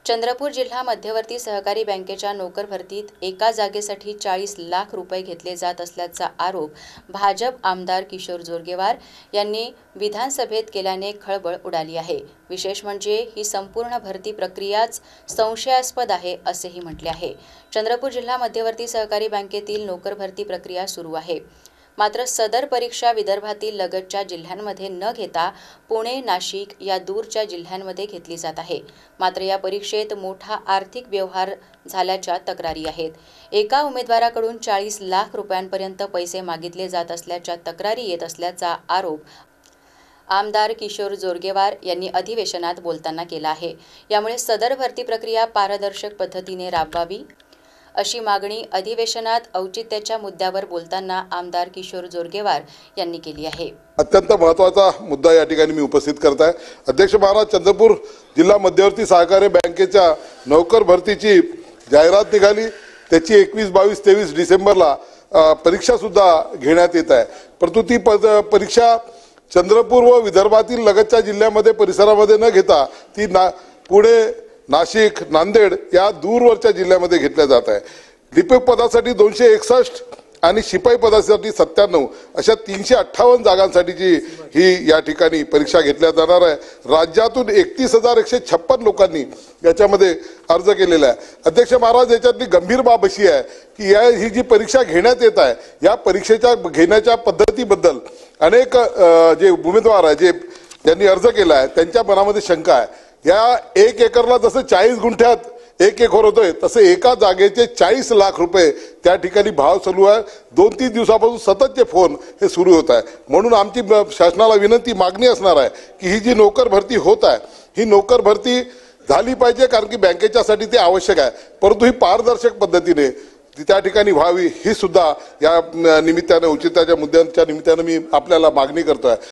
चंद्रपूर जिल्हा मध्यवर्ती सहकारी बँकेच्या नोकर भरतीत एका जागेसाठी 40 लाख रुपये घेतले जात असल्याचा आरोप भाजप आमदार किशोर जोरगेवार यांनी विधानसभेत केल्याने खळबळ उडाली आहे। विशेष म्हणजे ही संपूर्ण भरती प्रक्रियाच संशयास्पद आहे असेही म्हटले आहे। चंद्रपूर जिल्हा मध्यवर्ती सहकारी बँकेतील नोकर भरती प्रक्रिया सुरू आहे। मात्र सदर परीक्षा विदर्भातील लगतच्या जिल्ह्यांमध्ये न घेता पुणे, नाशिक या दूरच्या जिल्ह्यांमध्ये घेतली जात आहे। मात्र या परीक्षेत मोठा आर्थिक व्यवहार झाल्याच्या तक्रारी आहेत। एका उमेदवाराकडून 40 लाख रुपयांपर्यंत पैसे मागितले जात असल्याच्या तक्रारी येत असल्याचा आरोप आमदार किशोर जोरगेवार यांनी अधिवेशनात बोलताना केला आहे। यामुळे सदर भरती प्रक्रिया पारदर्शक पद्धतीने राबवावी अशी मागणी अधिवेशनात औचित्याच्या मुद्द्यावर बोलताना आमदार किशोर जोरगेवार यांनी केली आहे। अत्यंत महत्त्वाचा मुद्दा या ठिकाणी मी उपस्थित करत आहे। अध्यक्ष महाराज, चंद्रपूर जिल्हा मध्यवर्ती सहकारी बँकेच्या नोकर भरतीची जाहिरात निघाली। त्याची 21, 22, 23 डिसेंबरला परीक्षा सुद्धा घेण्यात येत आहे। परंतु ती परीक्षा चंद्रपूर व विदर्भातील लगतच्या जिल्ह्यामध्ये परिसरामध्ये न घेता ती पुणे, नाशिक, नांदेड या दूरवरच्या जिल्ह्यामध्ये घेतल्या जात आहे। लिपिक पदासाठी 261 आणि शिपाई पदासाठी 97 अशा 358 जागांसाठीची ही या ठिकाणी परीक्षा घेतल्या जाणार आहे। राज्यातून 31,156 लोकांनी याच्यामध्ये अर्ज केलेला आहे। अध्यक्ष महाराज, याच्यातली गंभीर बाब अशी आहे की ही जी परीक्षा घेण्यात येत आहे या परीक्षेच्या घेण्याच्या पद्धतीबद्दल अनेक जे उमेदवार आहे, जे ज्यांनी अर्ज केला आहे, त्यांच्या मनामध्ये शंका आहे। या 1 एकरला जसं 40 गुंठ्यात 1 एकर होतोय तसं एका जागेचे 40 लाख रुपये त्या ठिकाणी भाव चालू आहे। 2-3 दिवसापासून सततचे फोन हे सुरू होत आहे। म्हणून आमची शासनाला विनंती, मागणी असणार आहे की ही जी नोकर भरती होत आहे ही नोकर भरती झाली पाहिजे, कारण की बँकेच्यासाठी ते आवश्यक आहे। परंतु ही पारदर्शक पद्धतीने त्या ठिकाणी व्हावी ही सुद्धा या निमित्ताने औचित्याच्या मुद्द्यांच्या निमित्ताने मी आपल्याला मागणी करतोय।